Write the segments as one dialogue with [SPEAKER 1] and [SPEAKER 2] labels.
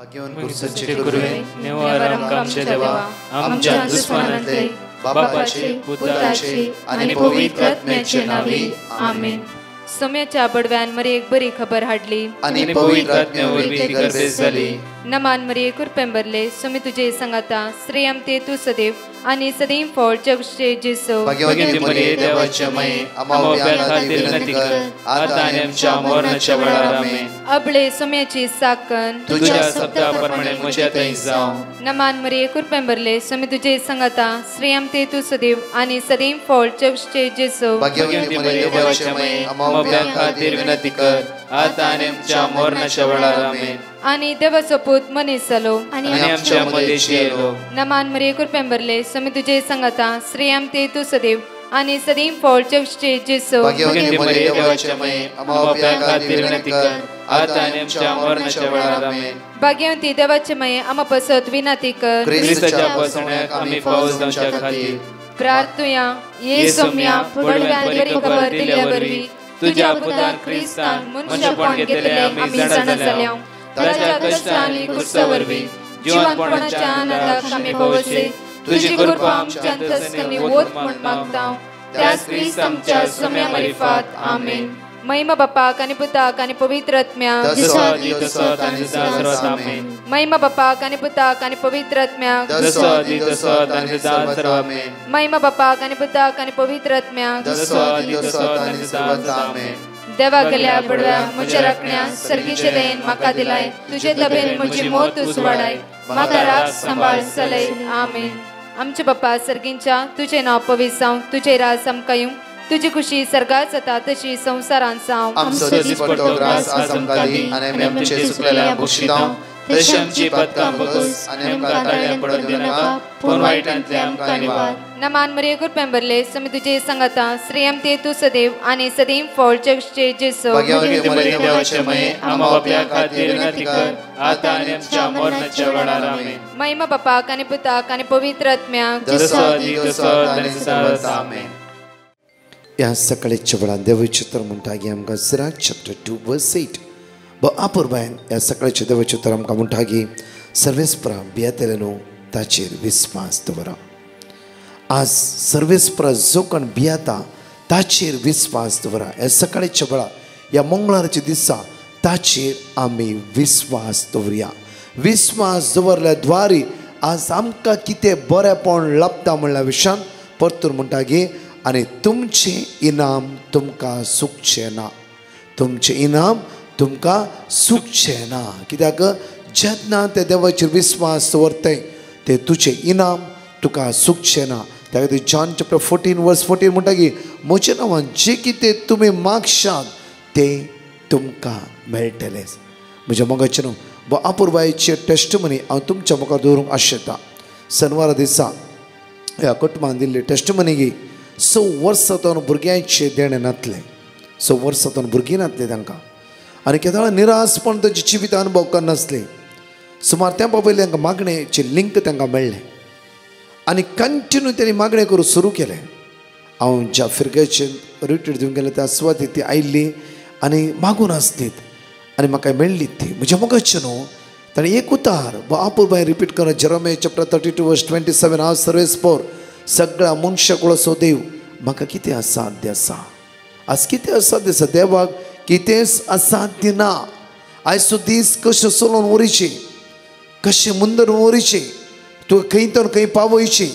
[SPEAKER 1] सच्चे गुरुवे नेवारम आमचे देवा आमच्या दुश्मनांतले बापाचे पुत्राचे आणि पवित्र आत्म्याचे नावे आमेन.
[SPEAKER 2] सोम्याच्या बडव्यान मरी एक बरी खबर हाडली
[SPEAKER 1] आणि पवित्र आत्म्यावर ती गर्देस झाली.
[SPEAKER 2] नमान मरी कुरपेंबरले सोमी तुझे संगाता श्रेयम ते तू सदैव आणि सदैव फळ जगचे जेसो.
[SPEAKER 1] भाग्यवती मरिये देवाच्या माये आम्हा खातीर विनंती कर आता आणि आमच्या मरणाच्या वेळार आमेन.
[SPEAKER 2] अबळे सोम्याची साकन
[SPEAKER 1] तुझ्या शब्दाप्रमाणे म्हज्या थंय जावं.
[SPEAKER 2] नमान मरी कुरपेंबरले सोमी तुझे संगाता श्रेयम ते तू सदैव आणि सदैव फळ जगचे जेसो.
[SPEAKER 1] भाग्यवती मरिये देवाच्या माये आम्हा खातीर विनंती कर आता आणि आमच्या मरणाच्या वेळार आमेन.
[SPEAKER 2] आणि देवाचो पूत मनीस जालो
[SPEAKER 1] आणि आमच्या मध्येशी येलो.
[SPEAKER 2] नमान मरी कुरपेंबरले सोमी तुझे संगाता श्रेयम ते तू सदैव आणि सदैव फळ जगचे जेसो.
[SPEAKER 1] भाग्यवती मरिये देवाच्या माये आम्हा खातीर विनंती कर आता आणि आमच्या मरणाच्या वेळार आमेन.
[SPEAKER 2] भाग्यवती देवाचे माये आम्हा पसत विनंती कर
[SPEAKER 1] ख्रिस्ताच्या पसण्याक आम्ही पावस जावच्या खातीर
[SPEAKER 2] प्रार्थुया. ये सोम्या बडव्यान बरी खबर दिल्या वरवी तुझ्या पुतान ख्रिस्तान मनशापण घेतले आम्ही जाणा जाल्या. ताच्या कष्टांनी कुर्सावरवी जीवनपणाच्या आनंदाक आम्ही पवसे तुझी कृपा आमच्या अंतस्करणी वोत म्हण मागता. त्याच ख्रिस्त आमच्या सोम्या मार्फत आमेन. महिमा बापाक आणि पुताक आणि पवित्र आत्म्याक महिमा बापाक आणि पुताक आणि पवित्र आत्म्याक महिमा बापाक आणि पुताक आणि पवित्र आत्म्याक. देवा गेल्या बडव्या म्हज्या राखण्या सर्गीचे देन म्हाका दिलाय तुझे तबेन म्हजी मोत उसवाडाय म्हाका राख सांबाळ चलय आमेन. आमचे बाप्पा सर्गींच्या तुझे नाव पवित्र जावं तुझे राज आमकां येवं तुझी खुशी सर्गात जाता तशी संसारांत जावं.
[SPEAKER 1] आमचो दिसपट्टो ग्रास आज आमकां दी आनी आमी आमचे सुकलेल्या बक्षितांव तशी आमची पदकां बगस आनी आमकां ताळ्यां पडत दिनाका पूण वायटांतले आमकां निवार.
[SPEAKER 2] नमान मरिये कुरपेंबरले सोमी तुझे संगाता श्रेयम ते तू सदैव आणि सदैव फळ जगचे जेसो.
[SPEAKER 1] भाग्यवती मरिये देवाचे माये आम्हा बाप्या खातीर विनंती कर आता आनी आमच्या मरणाच्या वेळार आमेन.
[SPEAKER 2] महिमा बापाक आणि पुताक आणि पवित्र आत्म्याक
[SPEAKER 1] आमेन.
[SPEAKER 3] या सकाळच्या वेळार देवाचें उतर म्हणटा की आमकां सिराक चॅप्टर 2 वर्स 8 अपुर्बायन या सकाळच्या देवाचें उतर आमकां म्हणटा की सर्वेस्परा भियेतले न्हू ताचेर विस्वास दवरा. आज सर्वेस्परा जो कोण भियेता ताचेर विस्वास दवरा. ह्या सकाळच्या वेळार या मंगळाराच्या दिसा ताचेर आमी विस्वास दवरया. विस्वास दवरल्या द्वारे आज आमकां कितें बरेंपण लाभता म्हणल्या विशयान परतून म्हणटा की आनी तुमचें इनाम तुमकां सुखचें ना. तुमचें इनाम तुमकां सुखचें ना. कित्याक जेन्ना ते देवाचेर विस्वास दवरताय ते तुजें इनाम तुका सुखचें ना. त्या खातीर जॉन चॅप्टर 14 वर्स 14 म्हणटा की म्हज्या नांवान जें कितें तुमी मागशात तें तुमकां मेळटलें. म्हज्या मोगाचें न्हू अपुर्बायेचें टेस्टमनी हांव तुमच्या मुखार दवरूंक आशेता. शेनवारा दिसा ह्या कुटुंबान दिल्ली टेस्टमनी की 6 वर्सांतून भुरग्यांचे देणे नातले. 6 वर्सांतून भुरगीं नातले तांकां आनी केन्ना वेळार निरासपण तांचे जिवीत अनुभव करनासले. सुमार तेंपा पयलीं तांकां मागणेचें लिंक तांकां मेळ्ळें आनी कंटिन्यू तेणी मागणें करूंक सुरू केलें. हांव ज्या फिरग्याचें रिट्रीट दिवंक गेलें त्या सुवातेर ती आयिल्ली आनी मागून आसलीत आनी म्हाका मेळ्ळीत ती. म्हज्या मोगाचें न्हू ताणें एक उतार अपुर्बाय रिपीट करना. जेरोमिया चॅप्टर 32 वर्स 27 हांव सर्वेस्पर सगळ्या मनशाक वळसो देव म्हाका कितें असाध्य आसा. आज कितें असाध्य आसा देवाक कितेंच असाध्य ना. आयचो दीस कशें चलोवन वरिचे कशें मुंदर वरिचे तूं खंय तर खंय पावयचे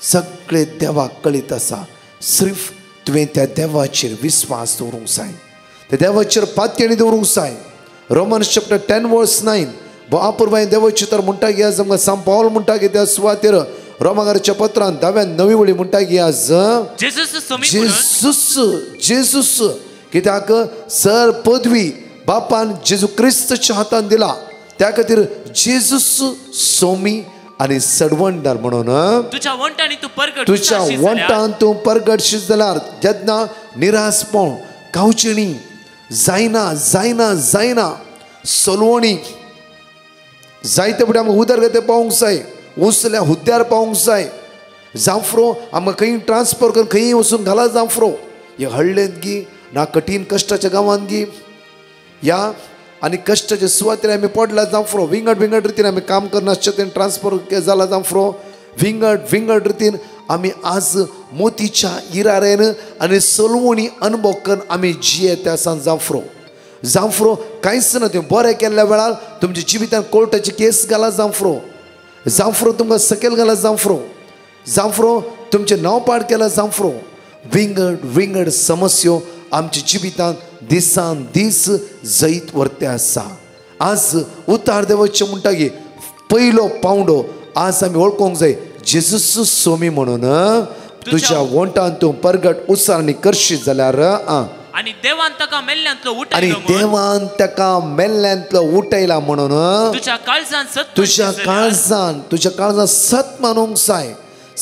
[SPEAKER 3] सगळें देवाक कळीत आसा. सिर्फ तुवें त्या देवाचेर विस्वास दवरूंक जाय. त्या देवाचेर पातयेणी दवरूंक जाय. रोमन्स चॅप्टर 10 वर्स 9 अपुर्बाय देवाचें तर म्हणटा की आज आमकां सांत पावल म्हणटा की त्या सुवातेर रोमाकाराच्या पत्रांत 10व्या वळी म्हणटा की आज जेजूस कित्याक सर पदवी बापान जेजू क्रिस्तच्या हातान दिला. त्या खातीर जेजूस सोमी आनी सडवंडर म्हणून तुझ्या वंटान तूं परगटशीत जाल्यार जेन्ना निरासपण कावचिणी जायना सोलवणी जायते फुडें आमकां उदरगती पावूंक जाय. उसल्या हुद्द्यार पावूंक जाय. जांफ्रो आमकां खंय ट्रान्सफर करून खंय वचून घाला जांफ्रो. हे हळ्ळेंत गी ना कठीण कश्टाच्या गांवांत गी या आणि कष्टाच्या सुवातेर आमी पडला जावं फुरो विंगड विंगड रितीन आमी काम करनासचे ट्रान्सफर जाला जावं फुरो विंगड विंगड रितीन आमी आज मोतीच्या इरारेन आनी सलवणी अनुभव करून आमी जियेता आसा जावं फुरो कांयच ना तुवें बरें केल्ल्या वेळार तुमच्या जिवितान कोर्टाची केस घाला जावं फुरो तुमकां सकयल घाला जावं फुरो तुमचें नांवपाड केला जावं फुरो विंगड विंगड समस्यो आमच्या जिवितान दिसान दीस जैत व्हरते आसा आज उतार देवाचे म्हणटागी पयलो पावंडो आज आमी वळखोंक जाय जेजूस सोमी म्हणून तुज्या वोंटान तूं परगट उसारणी करशीत जाल्यार
[SPEAKER 4] आणि देवान ताका
[SPEAKER 3] मेल्ल्यांतलो उठयला म्हणून
[SPEAKER 4] तुज्या
[SPEAKER 3] काळजान सत मानूंक जाय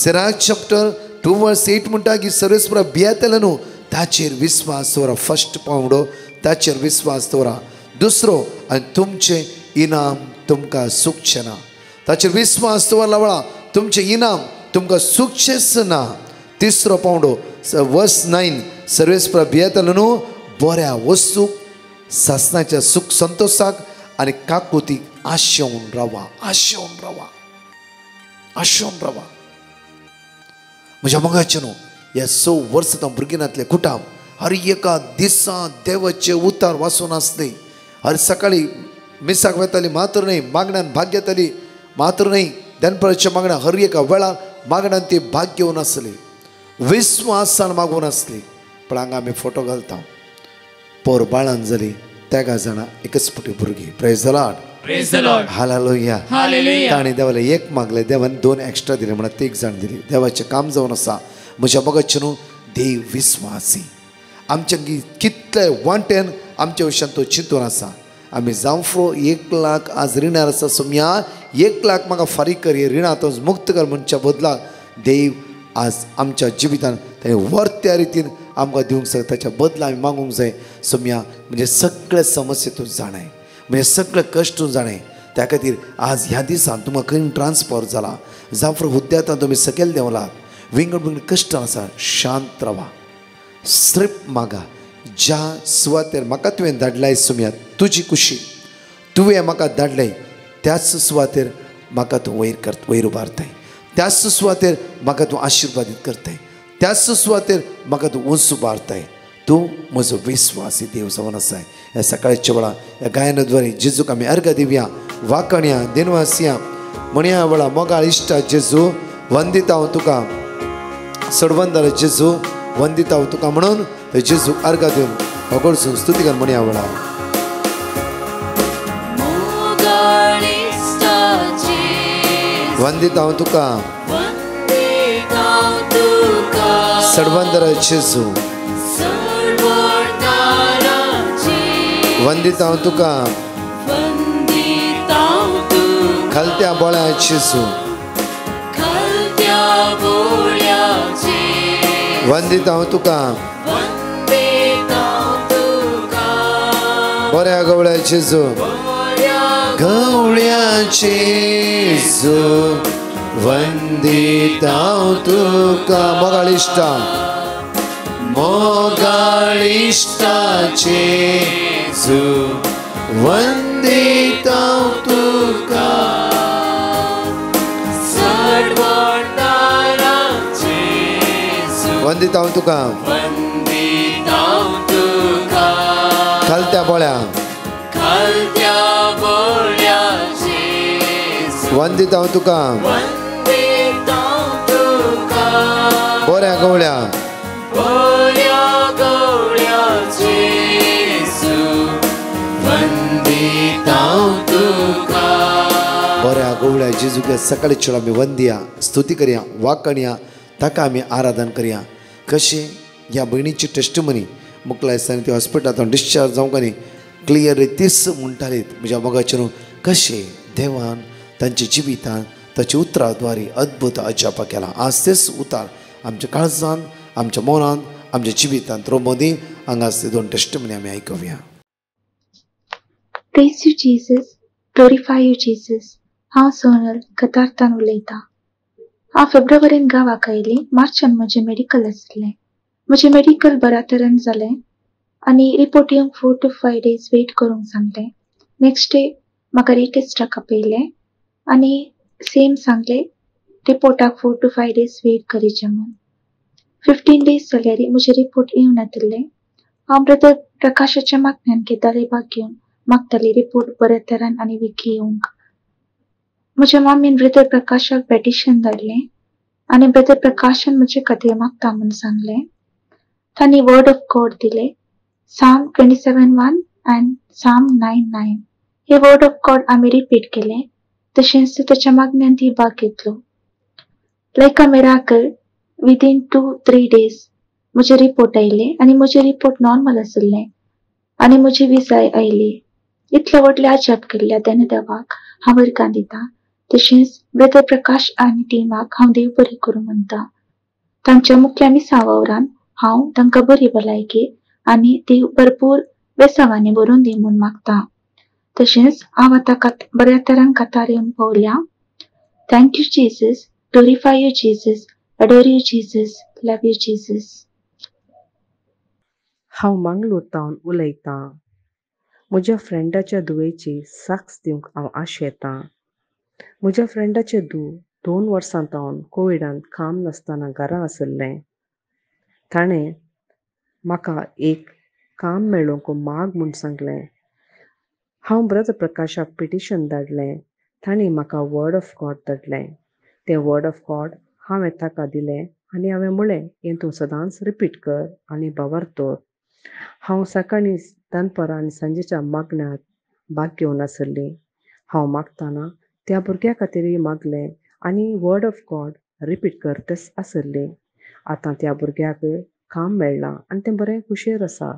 [SPEAKER 3] सिराक चॅप्टर 2:8 म्हणटा की सर्वेस्परा भियेतले न्हू ताचेर विस्वास दवरा फर्स्ट पावंडो ताचेर विस्वास दवरा दुसरो आनी तुमचें इनाम तुमकां सुखचें ना ताचेर विस्वास दवरला वेळा तुमचें इनाम तुमकां सुखचेंच ना तिसरो पावंडो वर्स 9 सर्वेस्परा भियेतले न्हू बऱ्या वस्तूक सासणाच्या सुख संतोषाक आनी काकुतीक आशेवन रावा म्हज्या मगाचे न्हू ह्या 6 वर्सां भुरग्यातले कुटाम हर एका दिसा देवाचे उतार वाचून आसले हर सकाळी मिसाक वेताली मात्र न्ही मागण्यान भाग्य येताली मात्र न्ही दनपराच्या मागण्या हर एका वेळार मागण्यान ती भाग्य घेवन आसली विस्वासान मागून आसली पण हांगा आमी फोटो घालता पोर बाळान जाली तेगा जाणा एकच पुटी भुरगीं प्रेज द लॉर्ड हालेलुया ताणें देवाला एक मागले देवान 2 एक्स्ट्रा दिले म्हणून 3 जाण दिली देवाचें काम जावन आसा म्हज्या मगाचे न्हू देव विस्वासी आमच्या कितले वांटेन आमच्या विशयान तो चिंतून आसा आमी जावं फुरो 1 लाख आज रिणार आसा सोम्या 1 लाख म्हाका फारीक कर हे रिणांतून मुक्त कर म्हणच्या बदलाक देव आज आमच्या जिवितान ताणें वर्त्या रितीन आमकां दिवंक जाय ताच्या बदला आमी मागूंक जाय सोम्या म्हणजे सगळे समस्या तूं जाणाय म्हणजे सगळे कश्ट तूं जाणाय त्या खातीर आज ह्या दिसान तुमकां खंय ट्रान्सफर जाला जावं फुरो हुद्द्यांत तुमी सकयल देंवलात विंगड कश्ट आसा शांत रावा स्ट्रीप मागा ज्या सुवातेर म्हाका तुवें धाडलाय सोम्या तुजी खुशी तुवें म्हाका धाडलय त्याच सुवातेर म्हाका तूं वयर उबारताय त्याच सुवातेर म्हाका तूं आशिर्वादीत करताय त्याच सुवातेर म्हाका तूं उंच उबारताय तूं म्हजो विस्वासी देव जावन आसाय ह्या सकाळच्या वेळा ह्या गायनाद्वारे जेजूक आमी अर्घ दिवया वाकण्या दिनवासिया म्हणया वेळा मोगाळ इश्टा जेजू वंदिता हांव तुका सडवंदार जेजू वंदिता हांव तुका म्हणून जेजू अर्घ दिवन होगोळसून स्तुती कर म्हणया वेळा वंदिता हांव तुका सडवंदार जेजू वंदिता हांव तुका खालत्या बोळ्या जेजू वंदिता हांव तुका बऱ्या गवळ्या जेजू गवळ्या जेजू वंदिता हांव तुका मोगाळ इश्टा जेजू वंदिता हांव तुका वंदिता हांव तुका खालत्या बोळ्या वंदिता हांव तुका बऱ्या गवळ्या बऱ्या गवळ्या जेजूक सकाळी चलो आमी वंदया स्तुती करया वाकण्या ताका आमी आराधन करया कशें ह्या भयणीची टेस्टमनी मुकलाय दिसांनी ती हॉस्पिटलांतून डिस्चार्ज जावंक न्ही क्लियर रितीस म्हणटालीत म्हज्या मोगाचेर कशें देवान तांच्या जिवितान ताच्या उतराद्वारे अद्भुत अजापा केला आज तेच उतार आमच्या काळजान आमच्या मनान आमच्या जिवितांत रोमोदी हांगाच 2 टेस्टमनी आमी आयकुया
[SPEAKER 5] Praise you Jesus, glorify you Jesus. हांव सोनल कतारतान उलयतां. हांव फेब्रुवारीन गांवाक आयली मार्चान म्हजें मेडिकल आसलें. म्हजें मेडिकल बऱ्या तरेन जालें आनी रिपोर्ट येवंक 4 to 5 days वेट करूंक सांगलें. नेक्स्ट डे म्हाका रिटेस्टाक आपयलें आनी सेम सांगलें रिपोर्टाक 4 to 5 days वेट करीचें म्हूण. 15 days जाल्यार म्हजे रिपोर्ट येवन येतले. हांव ब्रदर प्रकाशाच्या मागण्यान घेतालें भाग घेवन मागताली रिपोर्ट बऱ्या तरान आनी विकी येवंक. म्हज्या मामीन ब्रदर प्रकाशाक पेटिशन धाडलें आनी ब्रदर प्रकाशान म्हजे खातीर मागता म्हूण सांगलें. तांणी वर्ड ऑफ गॉड दिले, Psalm 27:1 and Psalm 9:9. हे वर्ड ऑफ गॉड आमी रिपीट केले, तशेंच ताच्या मागण्यान ती भाग घेतलो. लायक अ मिराकल विदीन 2-3 days म्हजे रिपोर्ट आयले आनी म्हजे रिपोर्ट नॉर्मल आसले आनी म्हजी विजाय आयली. इतले व्हडले अजाप केल्ल्या देवाक हांव वर्गां दिता. तशेंच ब्रदर प्रकाश आनी टिमाक हांव देव बरें करूं म्हणटा. तांच्या मुख्य मिसा वावरान हांव तांकां बरी भलायकी आनी देव भरपूर बेसावांनी भरून दी म्हूण मागता. तशेंच हांव आतां बऱ्या तरान कातार येवन पावल्या. Thank you Jesus, glorify you Jesus, adore you Jesus, love you Jesus.
[SPEAKER 4] हांव मंगळूरतावन उलयतां. म्हज्या फ्रेंडाच्या दुयेची साक्स दिवंक हांव आशेतां. म्हज्या फ्रेंडाचें 2 वर्सां तावन कोविडांत काम नासतना घरा आसलें. ताणें म्हाका एक काम मेळोवंक माग म्हूण सांगलें. हांव ब्रदर प्रकाशाक पिटिशन धाडलें. ताणें म्हाका वर्ड ऑफ गॉड धाडलें. तें वर्ड ऑफ गॉड हांवें ताका दिलें आनी हांवें म्हळें हें तूं सदांच रिपीट कर आनी बावर दवर. हांव सकाळीं दनपारां आनी सांजेच्या मागण्यात भाग घेवन आसली. हांव मागतना त्या भुरग्या खातीरय मागलें आनी वर्ड ऑफ गॉड रिपीट करतच आसली. आतां त्या भुरग्याक काम मेळ्ळां आनी तें बरें खुशेर आसा.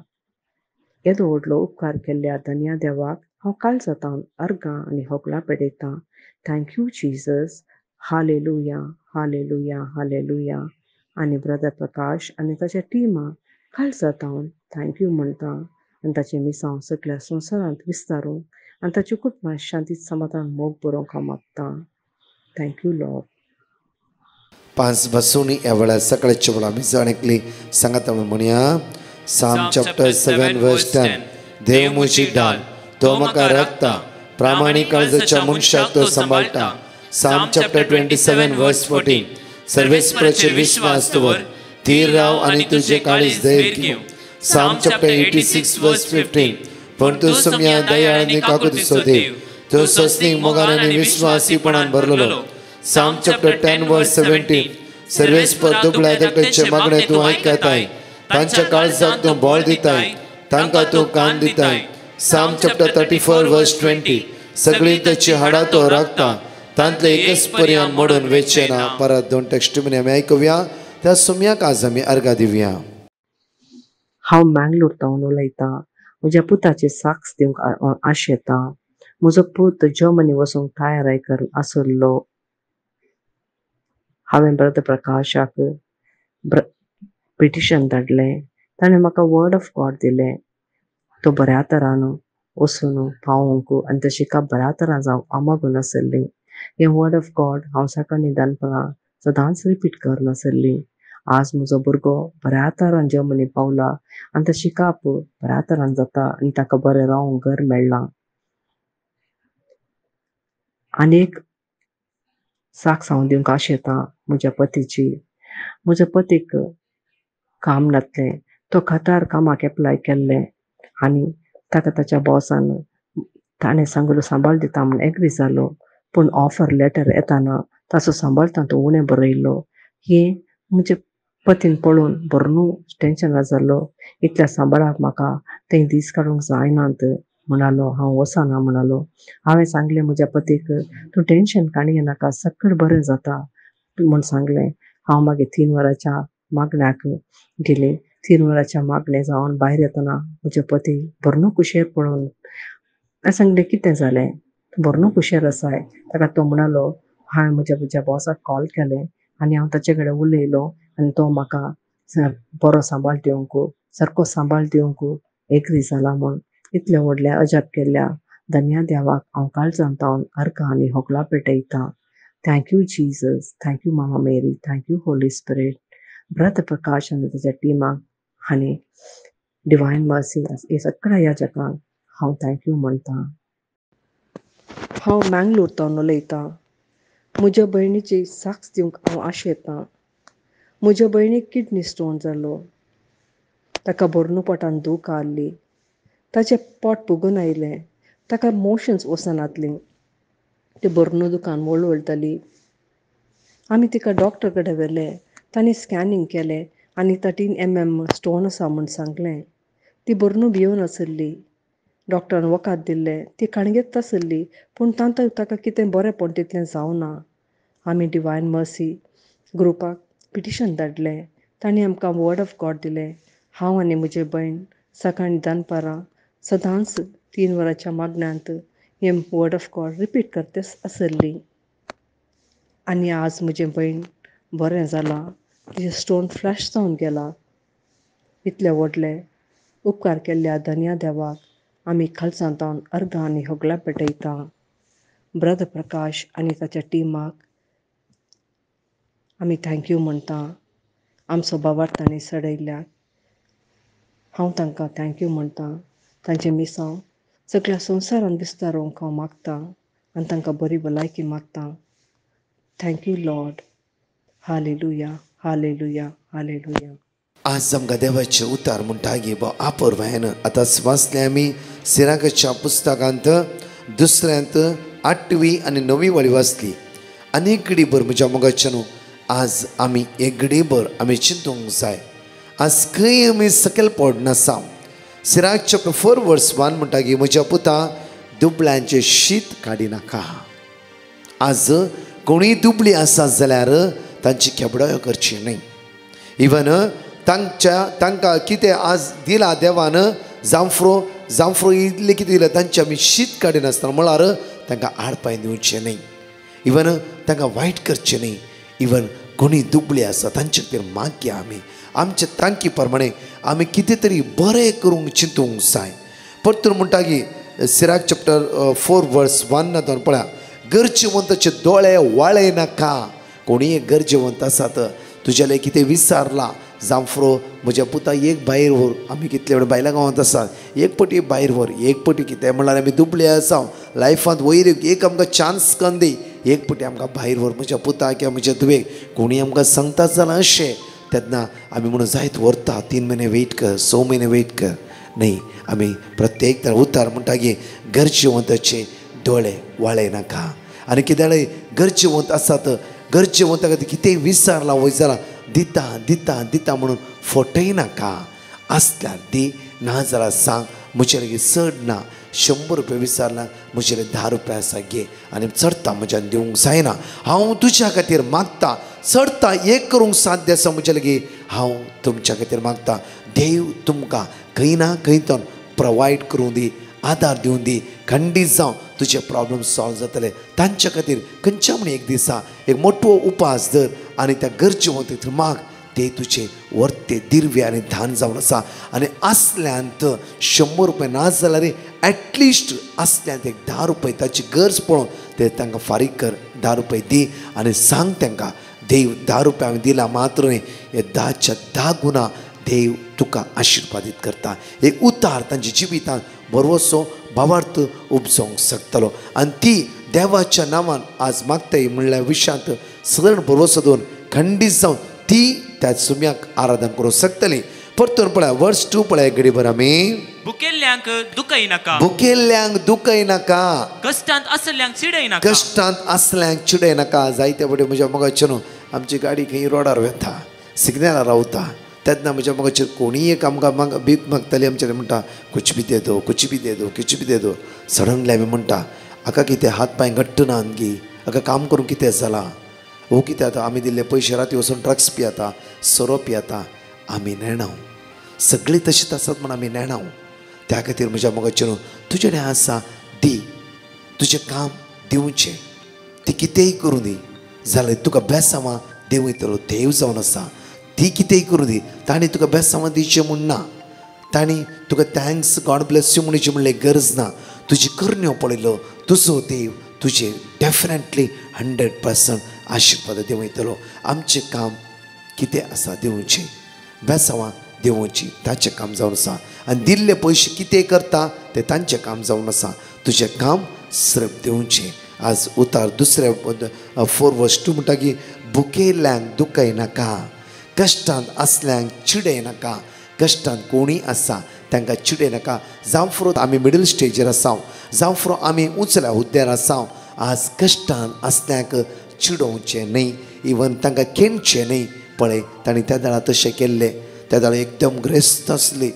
[SPEAKER 4] येदो व्हडलो उपकार केल्ल्या धन्या देवाक हांव काळजांतावन अर्गां आनी होगलां पेटयतां. Thank you Jesus, hallelujah, hallelujah, hallelujah. आनी ब्रदर प्रकाश आनी ताच्या टिमाक काळजांतावन थँक्यू म्हणटा आनी ताचे मिसांव सगळ्या संवसारांत विस्तारूंक आनी ताच्या कुटुंबांत शांतीत समाधान मोग बरोवंक हांव मागतां. Thank you Lord.
[SPEAKER 3] 5 बसून ह्या वेळार सकाळच्या वेळा आमी जाणेकली सांगात म्हणया. Psalm chapter 7 verse 10. देव म्हजी ढाल, तो म्हाका राखता, प्रामाणीक काळजाच्या मनशाक तो सांबाळटा. Psalm chapter 27 verse 14. सर्वेस्पराचेर विश्वास दवर, थीर राव आनी तुजे काळीज धैर्य घेव. Psalm chapter 86 verse 15. पण तूं सम्या दयाळ आनी काकुतीचो देव, तो सस्नीक मोगान आनी विश्वासीपणान भरलेलो. Psalm chapter 10 verse 17. सर्वेस्पर दुबळ्या देखण्याचे मागणे तूं आयकताय, तांच्या काळजाक तूं बळ दिताय, तांकां तूं कान दिताय. Psalm chapter 34 verse 20. सगळीं ताची हाडां तो राखता, तांतले एकच पर्यान मोडून वेचेना. परत 2 टेक्स्ट म्हणे आमी आयकुया. त्या सुम्याक आज आमी अर्घा दिवया.
[SPEAKER 4] हांव मंगळूरतावन उलयतां. म्हज्या पुताची साक्स दिवंक आशेतां. म्हजो पूत जर्मनी वचूंक तयार आसलो. हांवें ब्रदर प्रकाशाक पिटिशन धाडलें. ताणें म्हाका वर्ड ऑफ गॉड दिलें. तो बऱ्या तरान वचून पावूंक आनी ते शिका बऱ्या तरान जावंक हांव मागून आसली. हें वर्ड ऑफ गॉड हांव सकाळीं दनपारां सदांच रिपीट करनासली. आज म्हजो भुरगो बऱ्या तरान जर्मनी पावला आनी तो शिकाप बऱ्या तरान जाता आनी ताका बरें रावंक घर मेळ्ळां. आनीक साक्स हांव दिवंक आशेतां म्हज्या पतीची. म्हज्या पतीक काम नासलें. तो कतार कामाक एप्लाय केल्लें आनी ताका ताच्या बॉसान ताणें सांबाळ दिता म्हूण एग्री जालो. पूण ऑफर लेटर येताना ताचो सांबाळता तो उणें बरयलो. हें म्हज्या पतीन पळोवन बरो न्हू टेंशनां जालो. इतल्या सांबाळाक म्हाका तें दीस काडूंक जायनात म्हणालो. हांव वचना म्हणालो. हांवें सांगलें म्हज्या पतीक तूं टेंशन काडये नाका, सगळें बरें जाता म्हूण सांगलें. हांव मागीर 3 वरांच्या मागण्याक गेलें. 3 वरांच्या मागणें जावन भायर येतना म्हजे पती बरो कुशेर पळोवन हांवें सांगलें कितें जालें, बरो कुशेर आसाय. ताका तो म्हणालो हांवें म्हज्या बॉसाक कॉल केलें आनी हांव ताचे कडेन उलयलो आनी तो म्हाका बरो सांबाळ दिवंक, सारको सांबाळ दिवंक एग्री जाला म्हूण. इतलें व्हडलें अजाप केल्ल्या धन्या देवाक हांव काळजांतावन अर्गां आनी होगलां पेटयतां. थँक्यू जीसस, थँक्यू मामा मेरी, thank you Holy spirit. Brother Prakash आनी ताच्या टिमाक आनी डिवायन मर्सी हे सगळ्या ह्या जगांक हांव थँक्यू म्हणटां. हांव मँगलोरतावन उलयतां. म्हज्या भयणीची साक्ष दिवंक हांव आशेतां. म्हज्या भयणीक किडनी स्टोन जालो. ताका भरून पोटान दूख आसली. ताचें पोट फुगून आयलें. ताका मोशन्स वचनासलीं. ती भरून दुकान वळवळटाली. आमी तिका डॉक्टर कडेन व्हेलें. तांणी स्कॅनिंग केलें आनी 13 mm स्टोन आसा म्हूण सांगलें. ती भरून भिवून आसली. डॉक्टरान वखद दिल्लें. ती कणगेत आसली, पूण ताका कितें बरेंपण तितलें जावना. आमी डिवायन मर्सी ग्रुपाक पिटिशन धाडलें. तांणी आमकां वर्ड ऑफ गॉड दिलें. हांव आनी म्हजी भयण सकाळीं दनपारां सदांच 3 वरांच्या मागण्यांत हें वर्ड ऑफ गॉड रिपीट करते आसली. आनी आज म्हजें भयण बरें जालां. तिचें स्टोन फ्लॅश जावन गेलां. इतले व्हडले उपकार केल्ल्या धन्या देवाक आमी खालसांतावन अर्गां आनी होगलां पेटयता. ब्रदर प्रकाश आनी ताच्या टिमाक आमी थँक्यू म्हणटा. आमचो बाबार तांणी सडयल्याक हांव तांकां थँक्यू म्हणटां. तांचे मिसांव सगळ्या संवसारान विस्तारूंक हांव मागतां आनी तांकां बरी भलायकी मागतां. Thank you Lord. Hallelujah, hallelujah, hallelujah.
[SPEAKER 3] आज आमकां देवाचे उतार म्हणटागी आपोरवायन आतां वाचले आमी सिराकाच्या पुस्तकांत 2 8वी आनी 9वी वळी वाचली. आनीक घडीभर म्हज्या मोगाच्या न्हू आज आमी एक घडीभर आमी चिंतूंक जाय. आज खंय आमी सकयल पडनासा. सिराक चॅप्टर 4 वर्स 1 म्हणटागी म्हज्या पुता दुबळ्यांचें शीत काडी नाका. आज कोणीय दुबळी आसा जाल्यार तांची केबडायो करची न्हय. इवन तांकां कितें आज दिला देवान जांफ्रो इतलें कितें दिलें तांचे आमी शीत काडिनासतना म्हळ्यार तांकां आडपाय दिवचें न्हय. इवन तांकां वायट करचें न्हय. इवन कोणी दुबळी आसा तांचे खातीर मागया आमी. आमचे तांकी प्रमाणे आमी कितें तरी बरें करूंक चिंतूंक जाय. परतून म्हणटा की सिराक चॅप्टर 4 वर्स 1 जावन पळया गरजेवंताचे दोळे वाळय नाका. कोणीय गरजेवंत आसात तुज्याले कितें विचारला जांफ्रो म्हज्या पुता एक भायर व्हर. आमी कितले कडेन बायल्या गांवांत आसात एक पटी भायर व्हर एक पटी कितें म्हणल्यार आमी दुबळे आसा लायफांत वयर एक आमकां चान्स करून दी एक पटी आमकां भायर व्हर म्हज्या पुता किंवां म्हज्या तुवेक कोणी आमकां सांगता जाल्यार अशें तेन्ना आमी म्हणून जायत व्हरता 3 म्हयने वेट कर 6 म्हयने वेट कर न्ही. आमी प्रत्येक उतार म्हणटा की गरजेवंताचे दोळे वाळय नाका. आनी कितें गरजेवंत आसात गरजेवंता खातीर कितेंय विचारला वय जाल्यार दिता दिता दिता म्हणून फटय नाका. आसल्यार दी ना जाल्यार सांग. म्हजे लागीं चड ना 100 रुपया विचारला म्हजे 10 रुपया आसा घे आनी चडता म्हज्यान दिवंक जायना. हांव तुज्या खातीर मागता. चडता एक करूंक साध्य आसा म्हजे लागीं हांव तुमच्या खातीर मागता. देव तुमकां खंय ना खंय तर प्रोवायड करूं दी आदार दिवन दी. खंडीत जावं तुजे प्रॉब्लम सॉल्व जातले. तांच्या खातीर खंयच्या म्हण एक दिसा एक मोठो उपास धर आनी त्या गरजेवंत खातीर माग. ते तुजे वर्ते दिर्वे आनी धान जावन आसा. आनी आसल्यांत 100 रुपया ना जाल्यार एटलिस्ट आसल्यांत एक 10 रुपया ताची गरज पळोवन ते तांकां फारीक कर. 10 रुपया दी आनी सांग तांकां देव 10 रुपया हांवें दिला मात्र न्ही हे 10च्या 10 गुणा देव तुका आशिर्वादीत करता. एक उतार तांच्या जिवितांत बरोसो भावार्थ उपजोवंक शकतलो. आनी ती देवाच्या नांवान आज मागताय म्हणल्यार विशयांत सगळ्यां बरोसो दवरून खंडीत जावन ती त्या सुम्याक आराधन करूंक शकतली. परतून पळय वर्स 2 पळय घडीभर आमी
[SPEAKER 6] भुकेल्ल्यांक दुखय नाका.
[SPEAKER 3] भुकेल्ल्यांक दुखय नाका.
[SPEAKER 6] कश्टांत आसल्ल्यांक चिडय नाका.
[SPEAKER 3] कश्टांत आसल्यांक चिडय नाका. जायते बडे म्हज्या मोगाचे न्हू आमची गाडी खंय रोडार वेता सिग्नलार रावता तेन्ना म्हज्या मोगाचेर कोणीय एक आमकां भीक मागताली आमचे म्हणटा कुछ भी दे दो कुछ भी दे दो कुछ भी दे दो. सडनली आमी म्हणटा हाका कितें हात पांय घट्ट ना गी हाका काम करूंक कितें जाला हो कितें आतां आमी दिल्ले पयशे राती वचून ड्रग्स पियेता सोरो पियेता. आमी नेणाव सगळीं तशींच आसात म्हण आमी नेणाव. त्या खातीर म्हज्या मोगाचेर तुजे कडेन आसा दी. तुजें काम दिवचें ती कितेंय करूं दी जाल्यार तुका बेसांवां देव येतलो. देव जावन आसा ती कितेंय करूं दी. तांणी तुका बेसांवां दिवचें म्हूण ना. तांणी तुका थँक्स गॉड ब्लेस यू म्हणची म्हणले गरज ना. तुजी करण्यो पळयलो तुजो देव तुजें डेफिनेटली 100% आशिर्वाद देव येतलो. आमचें काम कितें आसा दिवचें बेसांवां दिवचीं ताचें काम जावन आसा. आनी दिल्ले पयशे कितें करता तें तांचें काम जावन आसा. तुजें काम श्रप दिवचें. आज उतार दुसऱ्या 4:2 म्हणटा की भुकेल्यांक दुखय नाका, कश्टांत असल्यांक चिडय नाका. कश्टांत कोणीय आसा तांकां चिडय नाका. जावं फुरो आमी मिडल स्टेजीर आसां, जावं फुरो आमी उंचल्या हुद्द्यार आसां, आज कश्टांत असल्यांक चिडोवचें न्ही, इवन तांकां केणचें न्ही. पळय तांणी त्या दाळा तशें केल्लें. त्या दाळा एकदम ग्रेस्त आसली,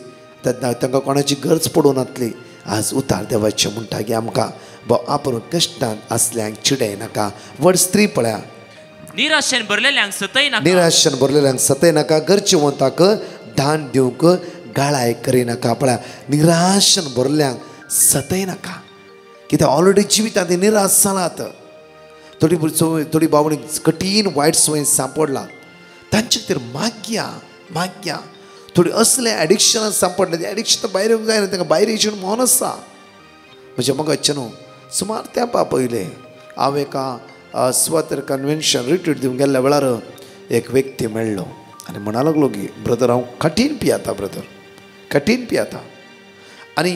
[SPEAKER 3] तांकां कोणाची गरज पडूं नासली. आज उतार देवाचें म्हणटा की आमकां आपूण कश्टांत असल्यांक चिडय नाका. वर्स 3 पळया.
[SPEAKER 6] निराशेन भरलेल्यांक सतय नाका.
[SPEAKER 3] निराशेन भरलेल्यांक सतय नाका. गरजेवंताक दान दिवंक गाळाय करिनाका. पळया, निराशेन भरल्यांक सतय नाका. कित्याक ऑलरेडी जिवितांत निराश जालात. थोडी बावणी कठीण वायट संवय सांपडला, तांचे खातीर माग्या. थोडी असले एडिक्शनान सांपडले, ते एडिक्शन भायर येवंक जायना, तांकां भायर येवचें मौन आसा. म्हणजे म्हाका न्हू सुमार तेंपा पयलें हांव एका स्वातर कन्वेन्शन रिट्रीट दिवंक गेल्ल्या वेळार एक व्यक्ती मेळ्ळो आनी म्हणा लागलो की ब्रदर हांव कठीण पियेता, ब्रदर कठीण पियेता आनी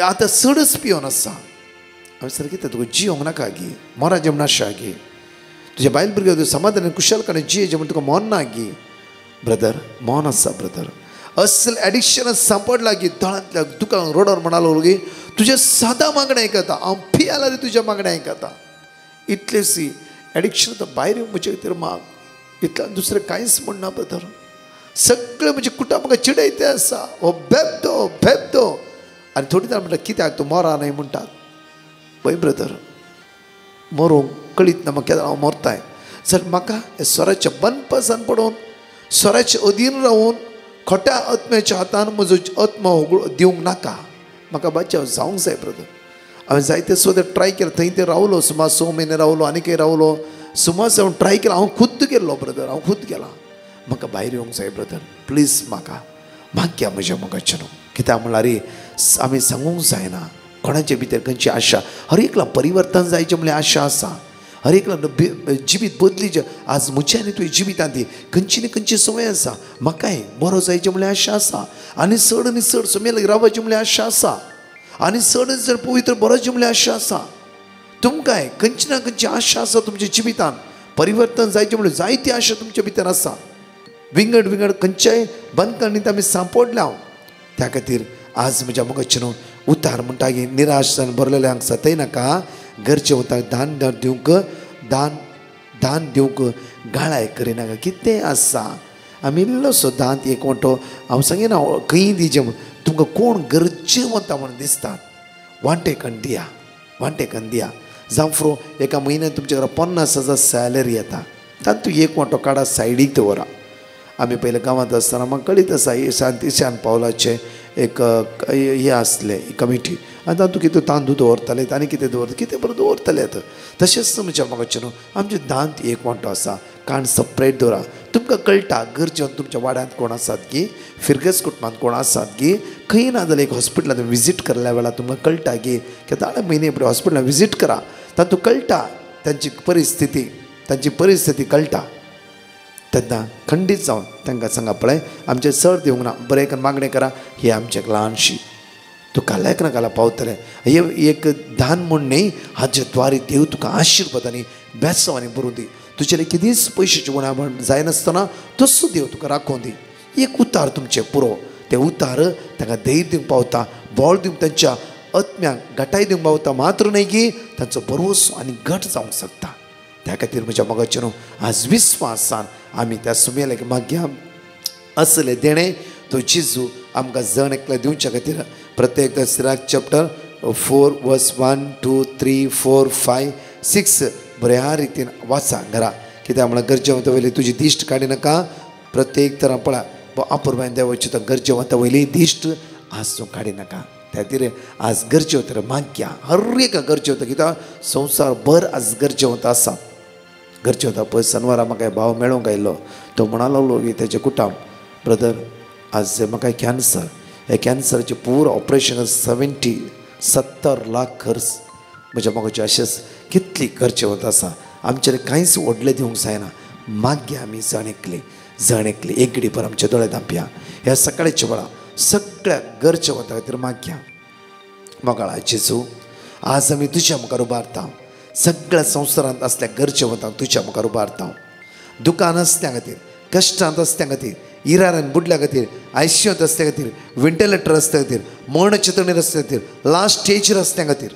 [SPEAKER 3] आतां चडच पियोन आसा. हांवें सर कितें तुका जियोंक नाका गी, मोरा जेवण आसा गी, तुज्या बायल भुरग्यां समाधान कुशलकाणे जिये जेवण तुका मोन ना गी. ब्रदर मौन आसा ब्रदर. असले एडिक्शन सांपडला की तळांतल्या दुकान रोडार म्हणालो की तुजें सादा मागणें आयकता, हांव पियेला रे तुज्या मागणें आयकता. इतलेसी एडिक्शन आतां भायर येवंक म्हजे खातीर माग. इतल्यान दुसरें कांयच म्हणना ब्रदर. सगळें म्हणजे कुटुंबाक चिडयते आसा, हो भेबदो आनी थोडी जाण म्हणटा कित्याक तूं मोरा न्हय म्हणटात. पळय ब्रदर, मरूंक कळीत ना म्हाका हांव मरताय. जाल्यार म्हाका हे स्वराच्या बंदपासान पडोवन स्वराच्या अधीन रावून खोट्या आत्म्याच्या हातान म्हजो आत्मा दिवंक नाका. म्हाका बचाव जावंक जाय ब्रदर. हांवें जायते सुद्दां ट्राय केलो, थंय ते रावलो, सुमार 6 म्हयने रावलो, आनीकय रावलो, सुमार हांव ट्राय केलो, हांव खुद्द गेल्लो ब्रदर, हांव खुद्द गेला. म्हाका भायर येवंक जाय ब्रदर, प्लीज म्हाका मागया म्हज्या मोगाचें न्हू. कित्याक म्हळ्यार आमी सांगूंक जायना कोणाचे भितर खंयची आशा. हर एकला परिवर्तन जायचें म्हणल्यार आशा आसा. हर एकला जिवीत बदलीचें. आज म्हज्या आनी तुवें जिवितांत खंयची न्ही खंयची संवय आसा. म्हाकाय बरो जायचें म्हणल्यार आशा आसा, आनी चड समेल रावपाचें म्हणल्यार आशा आसा, आनी चड पवित्र बरोचें म्हणल्यार आशा आसा. तुमकांय खंयची ना खंयची आशा आसा तुमच्या जिवितांत. परिवर्तन जायचें म्हणल्यार जायती आशा तुमच्या भितर आसा. विंगड खंयच्याय बंदखणींत आमी सांपडल्या. त्या खातीर आज म्हज्या मोगाचें न्हू उतार म्हणटा की निराश जावन भरलेल्यांक सतय नाका. गरजेवंताक दान दिवंक गाळाय करिनाका. कितें आसा आमी इल्लोसो दांत एक वांटो हांव सांगिना खंय दिवचें म्हूण, तुमकां कोण गरजेवंता म्हूण दिसतात वांटेकन दिया. जावं फुरो एका म्हयन्यान तुमच्या घरा 50,000 सॅलरी येता, तातूंत एक वांटो काडा सायडीक दवरा. आमी पयलीं गांवांत आसतना म्हाका कळीत आसा शांतीशान पावलाचे एक हे आसले कमिटी, आनी तातूंत कितें तांदूळ दवरताले आनी कितें कितें बरें दवरताले. तशेंच तुमच्या म्हाका न्हू आमचे दांत एक वांटो आसा, काण सपरेट दवरा. तुमकां कळटा गरजेन तुमच्या वाड्यांत कोण आसात की फिरगस कुटुंबांत कोण आसात की खंय ना जाल्यार एक हॉस्पिटलांत विजीट केल्ल्या वेळार तुमकां कळटा की 10 म्हयने फुडें हॉस्पिटलांत विजीट करा. तातूंत कळटा तांची परिस्थिती कळटा. तेन्ना खंडीत जावन तांकां सांगा पळय आमचें चड दिवंक ना, बरें करून मागणें करा, ही आमची ल्हानशी तूं काल्याक ना काला पावतलें. हे एक दान म्हूण न्ही, हाजे द्वारे देव तुका आशिर्वादांनी बेसांवांनी भरूं दी. तुजे कितेंच पयशांचें गुणाबण जायनासतना तसो देव तुका राखूं दी. एक उतार तुमचें पुरो, ते उतार तांकां धैर्य दिवंक पावता, बोळ दिवंक तांच्या आत्म्यांक घटाय दिवंक पावता. मात्र न्हय की तांचो भरवंसो आनी घट जावंक शकता. त्या खातीर म्हज्या मोगाचें न्हू आज विस्वासान आमी त्या सुमेलाक मागया असले देणें तो जेजू आमकां जण एकलें दिवच्या खातीर. प्रत्येक सिराक चॅप्टर 4 वर्स 1, 2, 3, 4, 5, 6 बऱ्या रितीन वाचा घरा. कित्याक म्हळ्यार गरजेवंत वयली तुजी दिश्ट काडी नाका. प्रत्येक तरां पळय अपुरबायन देवाची तो गरजेवंत वयली दिश्ट आज तूं काडी नाका. त्या खातीर आज गरजेवंत मागया, हर एका गरजेवंत. कित्याक संवसार भर आज गरजेवंत आसा. गरजेवंत पळय शेनवारा म्हाका भाव मेळोंक आयलो, तो म्हणा लागलो की तेजे कुटाम ब्रदर आज म्हाका कॅन्सर, हे कॅन्सराचें पुरो ऑपरेशन 70 लाख खर्च. म्हज्या मोगाचें अशेंच कितली गरजेवंत आसा. आमचेर कांयच व्हडलें दिवंक जायना. मागया आमी जण एकली एक घडी पर आमचे दोळे धांपया. ह्या सकाळच्या वेळा सगळ्या गरजेवंता खातीर मागया. मोगाळा जेजू आज आमी तुज्या मुखार उबारता. सगळ्या संवसारांत असल्या गरजेवंतांक तुज्या मुखार उबारता. दुकान असत्या खातीर, कश्टांत असत्या खातीर, इरारान बुडल्या खातीर, आयसीयूत असत्या खातीर, वेंटिलेटर असत्या खातीर, मरण चितणीर असत्या खातीर, लास्ट स्टेजीर असत्या खातीर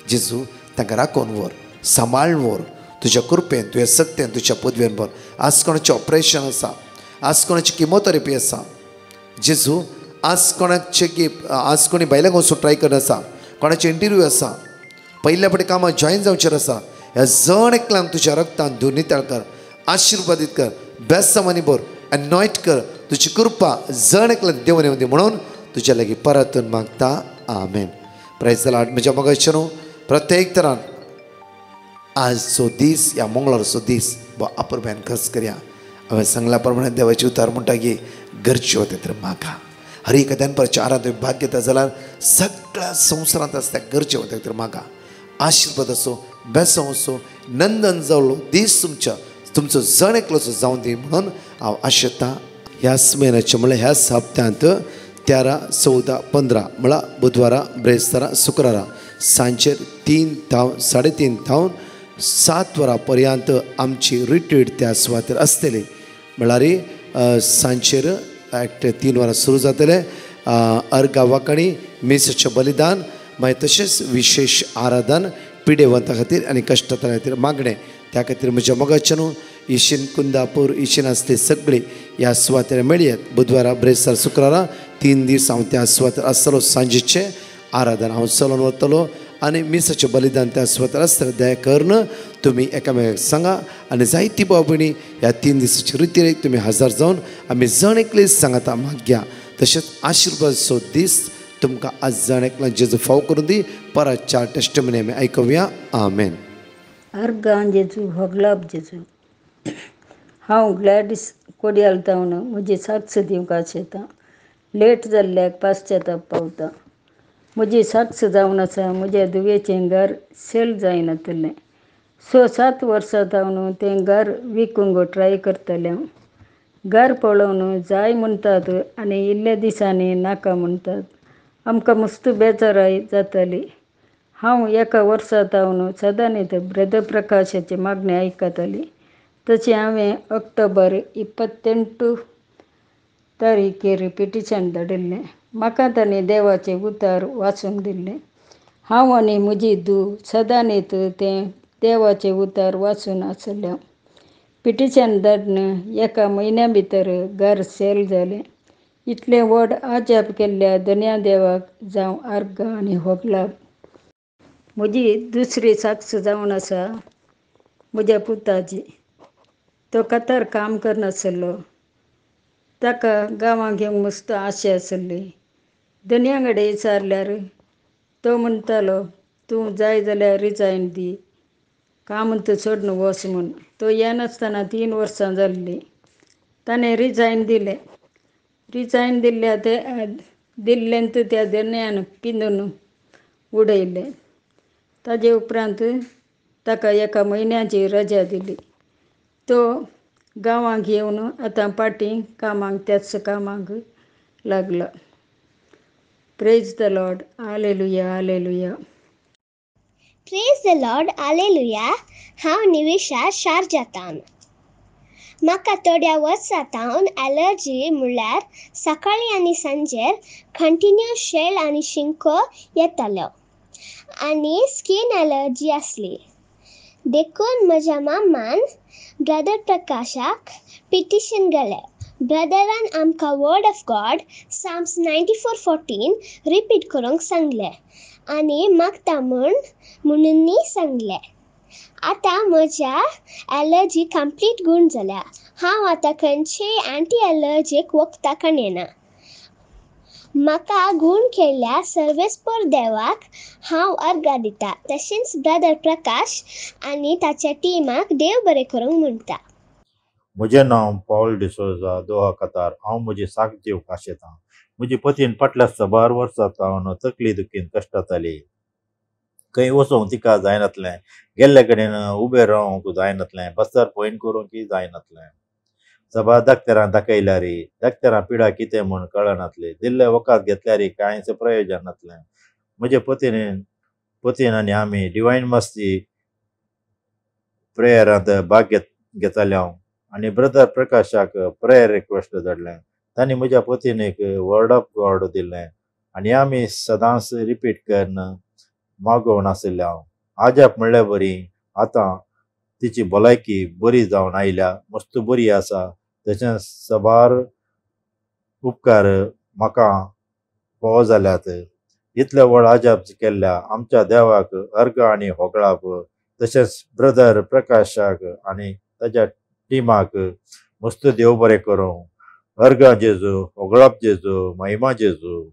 [SPEAKER 3] जेजू तांकां राखून व्हर, सांबाळून व्हर. तुज्या कृपेन, तुज्या सक्तेन, तुज्या पदवेन भर. आज कोणाचें ऑपरेशन आसा, आज कोणाची किमोथेरपी आसा जेजू, आज कोणी भायल्यान वचून ट्राय करना आसा, कोणाचे इंटरव्यू आसा, पहिल्या फावटी कामां जॉईन जावचेर आसा, ह्या जण एकल्यांक तुज्या रक्तान धुवन नितळ कर, आशिर्वादीत कर, बेसामानी भर, एनॉयट कर. तुजी कृपा जण एकल्यान देवन येवं दी म्हणून तुज्या लागीं परतून मागता. आमेन. Praise the lord. म्हज्या मोगाचें प्रत्येक तरान आजचो दीस, ह्या मंगळारचो दीस अपुरब्यान खर्च करया. हांवें सांगल्या प्रमाणे देवाची उतार म्हणटा की गरज्यो वता तर मागा. हर एक दनपारच्या तुम्ही भाग घेता जाल्यार सगळ्या संवसारांत आसता गरजे वता तर मागा. आशिर्वाद असो, बेसो असो, नंदन जावलो दीस तुमचो जण एकलोचो जावन दी म्हणून हांव आशेता. ह्याच म्हयन्याच्या म्हळ्यार ह्याच हप्त्यांत 13, 14, 15 म्हळ्यार बुधवारा, ब्रेस्तारा, शुक्रारा सांजेर 3 तावन 3:30 तावन 7 वरां पर्यंत आमची रिट्रीट त्या सुवातेर आसतली. म्हळ्यार सांजेर 3 वरां सुरू जातले. अर्घा वांकणी, मेसाचें बलिदान, मागीर तशेंच विशेष आराधन पिडेवंतां खातीर आनी कश्टांतल्या खातीर मागणें. त्या खातीर म्हज्या मोगाचें इशीन, कुंदापूर, इशीन आसते सगळीं ह्या सुवातेर मेळयात. बुधवारा, ब्रेस्तार, शुक्रारा 3 दीस हांव त्या सुवातेर आसतलो. सांजेचें आराधन हांव चलोवन वतलो आनी मिसाचें बलिदान त्या सुवातेर आसतलें. दया करून तुमी एकामेकाक सांगा आनी जायतीं भाव भयणी ह्या 3 दिसाची रितीरेक तुमी हजर जावन आमी जण एकले सांगाता मागया. तशेंच आशिर्वादाचो दीस तुमकां आज जण एकला जेजू फाव करून दी. परत 4 टेस्टिमनी आमी आयकुया. आमेन.
[SPEAKER 7] अर्गां जेजू, होगलाब जेजू, हांव ग्लॅडीस कोडयाल तावन म्हजी साक्ष दिवंक आशेतां. लेट जाल्ल्याक पाश्चाताप पावता. म्हजी साक्ष जावन आसा. म्हज्या दुवेचें घर सेल जायनातलें. 6-7 वर्सां जावन तें घर विकूंक ट्राय करतलें हांव. घर पळोवन जाय म्हणटात आनी इल्ल्या दिसांनी नाका म्हणटात. आमकां मस्त बेजाराय जाताली. हांव एका वर्सा जावन सदांच ब्रदर प्रकाशाची मागणी आयकताली. तशें हांवें ऑक्टोबर 28 तारीखेर पिटिशन धाडिल्लें. म्हाका तांणी देवाचें उतार वाचूंक दिल्लें. हांव आनी म्हजी धूव सदांच तें देवाचें उतार वाचून आसल्या. पिटिशन धाडून एका म्हयन्या भितर घर सेल जालें. इतलें व्हड आजाप केल्ल्या धन्या देवाक जावं अर्घा आनी होगलाब. म्हजी दुसरी साक्ष जावन आसा म्हज्या पुताची. तो कातार काम करनासलो. ताका गांवांत घेवंक मस्त आशा आसली. धन्या कडेन विचारल्यार तो म्हणटालो तूं जाय जाल्यार रिजायन दी, काम सोडून वच म्हूण. तो येनासतना 3 वर्सां जाल्लीं. ताणें रिजायन दिलें. रिजायन दिल्लें त्या धन्यान पिंजून उडयलें. ताजे उपरांत ताका एका म्हयन्याची रजा दिली. तो गांवांत येवन आतां पाटी कामाक त्याच कामाक लागला. Praise the Lord. Hallelujah, hallelujah.
[SPEAKER 8] Praise the Lord, hallelujah. हांव निविशा शारजातान. म्हाका थोड्या वर्सां सावन एलर्जी म्हणल्यार सकाळीं आनी सांजेर कंटिन्यू शेळ आनी शिंको येतालो आनी स्कीन एलर्जी आसली. देखून म्हज्या मामान ब्रदर प्रकाशाक पिटिशन गेलें. ब्रदरान आमकां word of god psalms 94:14 repeat करूंक सांगलें आनी मागता म्हणून सांगलें. आतां म्हज्या एलर्जी कंप्लीट गूण जाल्या. हांव आतां खंयचेय एंटी एलर्जीक वखदां खायना. म्हाका गूण केल्ल्या सर्वेस्पर देवाक हांव अर्घा दिता. तशेंच ब्रदर प्रकाश आनी ताच्या टिमाक देव बरें करूंक म्हणटा.
[SPEAKER 9] म्हजें नांव पॉल डिसोजा, दोहा कतार. हांव म्हजी साक दिवंक आशेतां. म्हजी पतीन फाटल्या 12 वर्सां जावन तकली दुखीन कश्टाताली. खंय वचोंक तिका जायनातलें. गेल्ले कडेन उबें रावंक जायनातलें. बसार पॉयंट करूंकय जायनातलें. सभा दाक्तरां दाखयल्यार दाक्तरां पिडा कितें म्हूण कळनातली. दिल्ले वखद घेतल्यार कांयच प्रयोजन नातलें. म्हजे पतीन पतीन आनी आमी डिवायन मस्ती प्रेयरांत भाग घेताले हांव आनी ब्रदर प्रकाशाक प्रेयर रिक्वेस्ट धाडलें. तांणी म्हज्या पतीन एक वर्ड ऑफ गॉड दिल्लें आनी आमी सदांच रिपीट करून मागोवन आशिल्ले हांव. आजाप म्हणल्यार बरी, आतां तिची भलायकी बरी जावन आयल्या, मस्त बरी आसा. तशेंच सबार उपकार म्हाका फोव जाल्यात. इतले व्हड आजाप केल्ल्या आमच्या देवाक अर्ग आनी होगळाप, तशेंच ब्रदर प्रकाशाक आनी ताच्या टिमाक मस्त देव बरें करूं. अर्ग जेजू, होगळाप जेजू, महिमा जेजू.